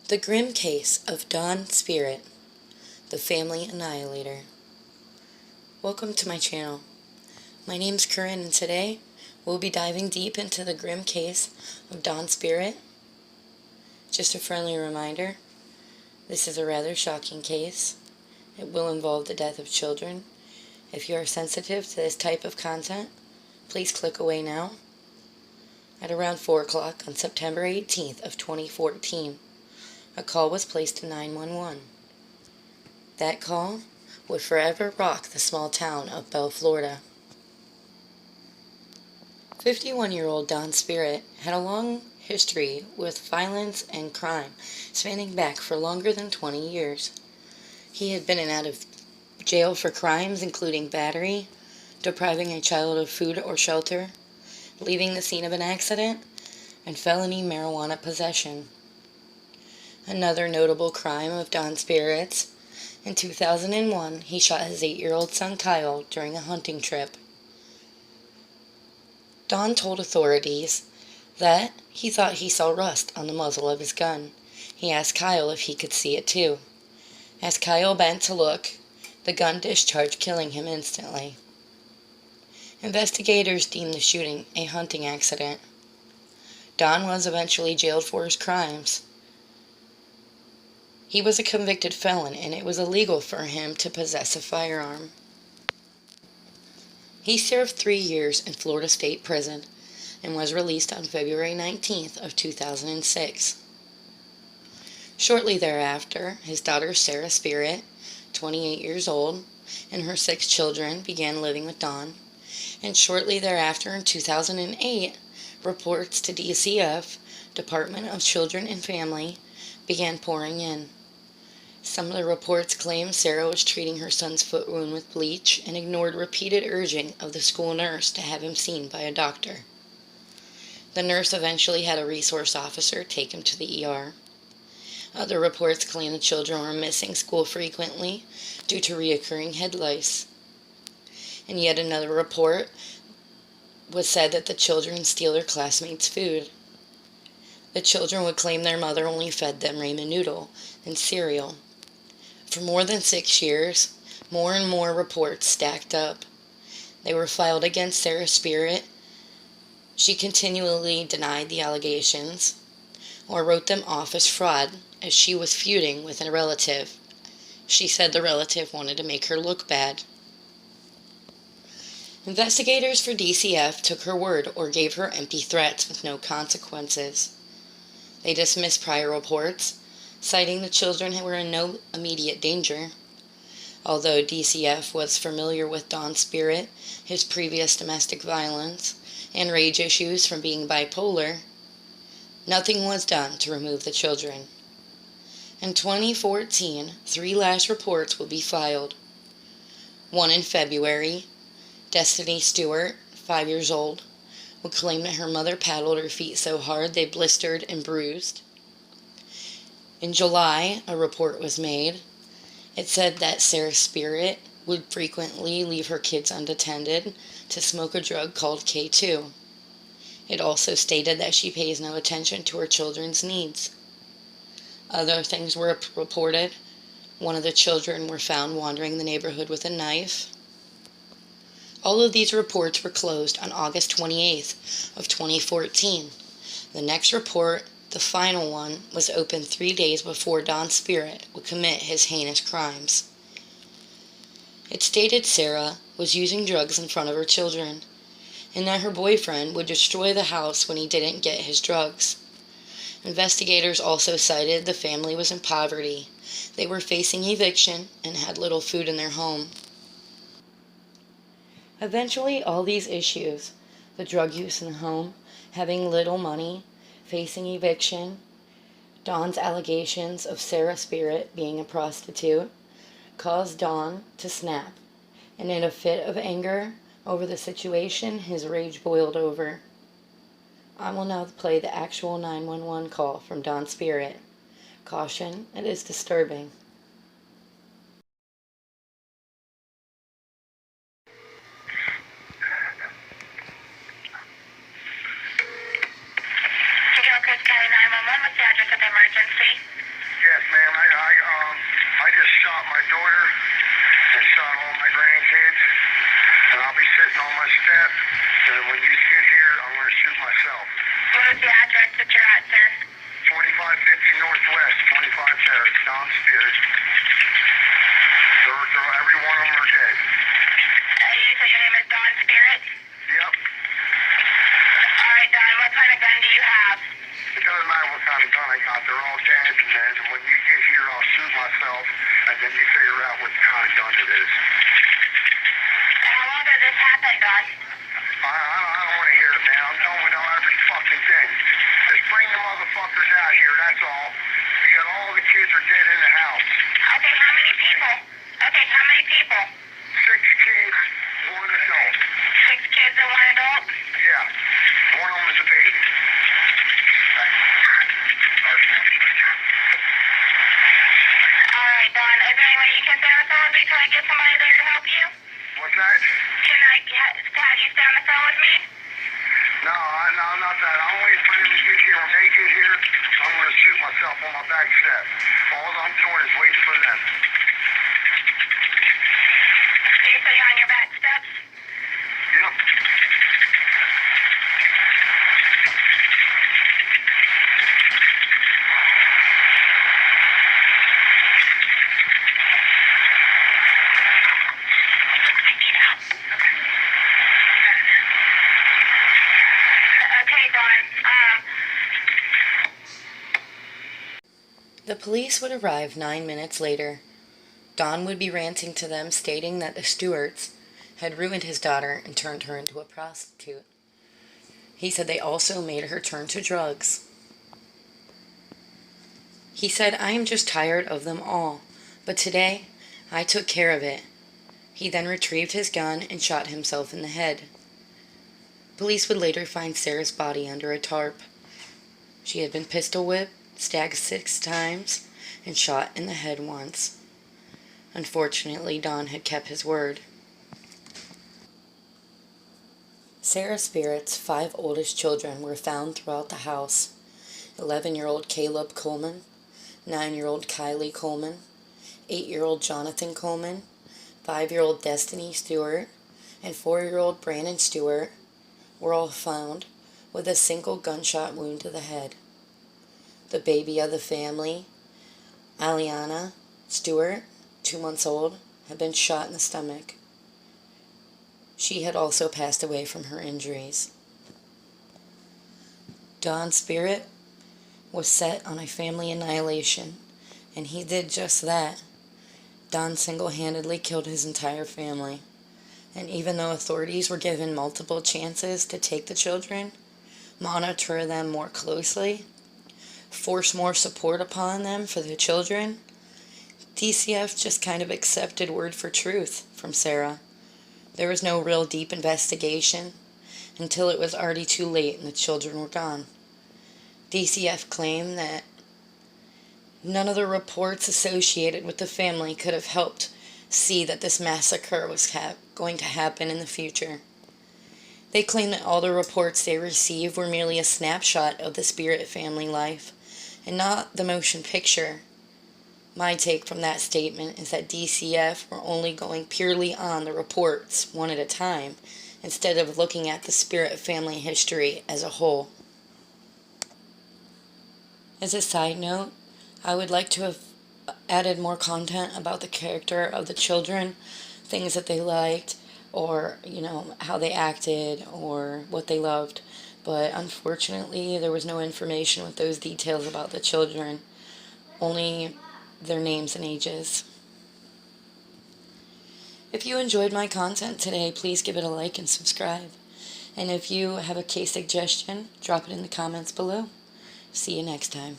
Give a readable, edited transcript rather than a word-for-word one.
The Grim Case of Dawn Spirit, the Family Annihilator. Welcome to my channel. My name's Corinne, and today we'll be diving deep into the grim case of Dawn Spirit. Just a friendly reminder, this is a rather shocking case. It will involve the death of children. If you are sensitive to this type of content, please click away now. At around 4 o'clock on September 18th of 2014, a call was placed to 911. That call would forever rock the small town of Belle, Florida. 51-year-old Dawn Spirit had a long history with violence and crime, spanning back for longer than 20 years. He had been in and out of jail for crimes including battery, depriving a child of food or shelter, leaving the scene of an accident, and felony marijuana possession. Another notable crime of Dawn Spirit's: in 2001, he shot his 8-year-old son Kyle during a hunting trip. Dawn told authorities that he thought he saw rust on the muzzle of his gun. He asked Kyle if he could see it too. As Kyle bent to look, the gun discharged, killing him instantly. Investigators deemed the shooting a hunting accident. Dawn was eventually jailed for his crimes. He was a convicted felon, and it was illegal for him to possess a firearm. He served 3 years in Florida State Prison and was released on February 19th of 2006. Shortly thereafter, his daughter Sarah Spirit, 28 years old, and her 6 children began living with Dawn, and shortly thereafter in 2008, reports to DCF, Department of Children and Family, began pouring in. Some of the reports claimed Sarah was treating her son's foot wound with bleach and ignored repeated urging of the school nurse to have him seen by a doctor. The nurse eventually had a resource officer take him to the ER. Other reports claim the children were missing school frequently due to reoccurring head lice. And yet another report was said that the children steal their classmates' food. The children would claim their mother only fed them ramen noodle and cereal. For more than 6 years, more and more reports stacked up. They were filed against Sarah Spirit. She continually denied the allegations, or wrote them off as fraud, as she was feuding with a relative. She said the relative wanted to make her look bad. Investigators for DCF took her word or gave her empty threats with no consequences. They dismissed prior reports, citing the children were in no immediate danger. Although DCF was familiar with Dawn Spirit, his previous domestic violence, and rage issues from being bipolar, nothing was done to remove the children. In 2014, 3 last reports will be filed. One in February. Destiny Stewart, 5 years old, would claim that her mother paddled her feet so hard they blistered and bruised. In July, a report was made. It said that Sarah Spirit would frequently leave her kids unattended to smoke a drug called K2. It also stated that she pays no attention to her children's needs. Other things were reported. One of the children were found wandering the neighborhood with a knife. All of these reports were closed on August 28th of 2014. The next report, the final one, was opened 3 days before Dawn Spirit would commit his heinous crimes. It stated Sarah was using drugs in front of her children, and that her boyfriend would destroy the house when he didn't get his drugs. Investigators also cited the family was in poverty. They were facing eviction and had little food in their home. Eventually, all these issues, the drug use in the home, having little money, facing eviction, Dawn's allegations of Sarah Spirit being a prostitute, caused Dawn to snap, and in a fit of anger over the situation, his rage boiled over. I will now play the actual 911 call from Dawn Spirit. Caution, it is disturbing. County 911, what's the address of the emergency? Spirit. Every one of them are dead. You said your name is Don Spirit? Yep. Alright, Don, what kind of gun do you have? It doesn't matter what kind of gun I got. They're all dead, and then when you get here, I'll shoot myself, and then you figure out what kind of gun it is. How long did this happen, Don? I don't want to hear it, man. I'm telling you every fucking thing. Just bring the motherfuckers out here, that's all. Because all the kids are dead in the house. Okay, how many people? Okay, how many people? 6 kids, 1 adult. 6 kids and 1 adult? Yeah. One of them is a baby. Alright, Don, is there any way you can stay on the phone with me till I get somebody there to help you? What's that? Can I have you stay on the phone with me? No, not that. I'm waiting for them to get here. When they get here, I'm going to shoot myself on my back step. All I'm doing is waiting for them. So you say on your back steps? Yep. Okay, Don. The police would arrive 9 minutes later. Don would be ranting to them, stating that the Stewarts had ruined his daughter and turned her into a prostitute. He said they also made her turn to drugs. He said, "I am just tired of them all, but today I took care of it." He then retrieved his gun and shot himself in the head. Police would later find Sarah's body under a tarp. She had been pistol whipped, stabbed 6 times, and shot in the head once. Unfortunately, Don had kept his word. Sarah Spirit's 5 oldest children were found throughout the house. 11-year-old Caleb Coleman, 9-year-old Kylie Coleman, 8-year-old Jonathan Coleman, 5-year-old Destiny Stewart, and 4-year-old Brandon Stewart were all found with a single gunshot wound to the head. The baby of the family, Aliana Stewart, 2 months old, had been shot in the stomach. She had also passed away from her injuries. Don Spirit was set on a family annihilation, and he did just that. Don single-handedly killed his entire family. And even though authorities were given multiple chances to take the children, monitor them more closely, force more support upon them for the children, DCF just kind of accepted word for truth from Sarah. There was no real deep investigation until it was already too late and the children were gone. DCF claimed that none of the reports associated with the family could have helped see that this massacre was going to happen in the future. They claim that all the reports they received were merely a snapshot of the Spirit family life and not the motion picture. My take from that statement is that DCF were only going purely on the reports one at a time instead of looking at the Spirit family history as a whole. As a side note, I would like to have added more content about the character of the children, things that they liked, or, how they acted, or what they loved. But unfortunately, there was no information with those details about the children, only their names and ages. If you enjoyed my content today, please give it a like and subscribe. And if you have a case suggestion, drop it in the comments below. See you next time.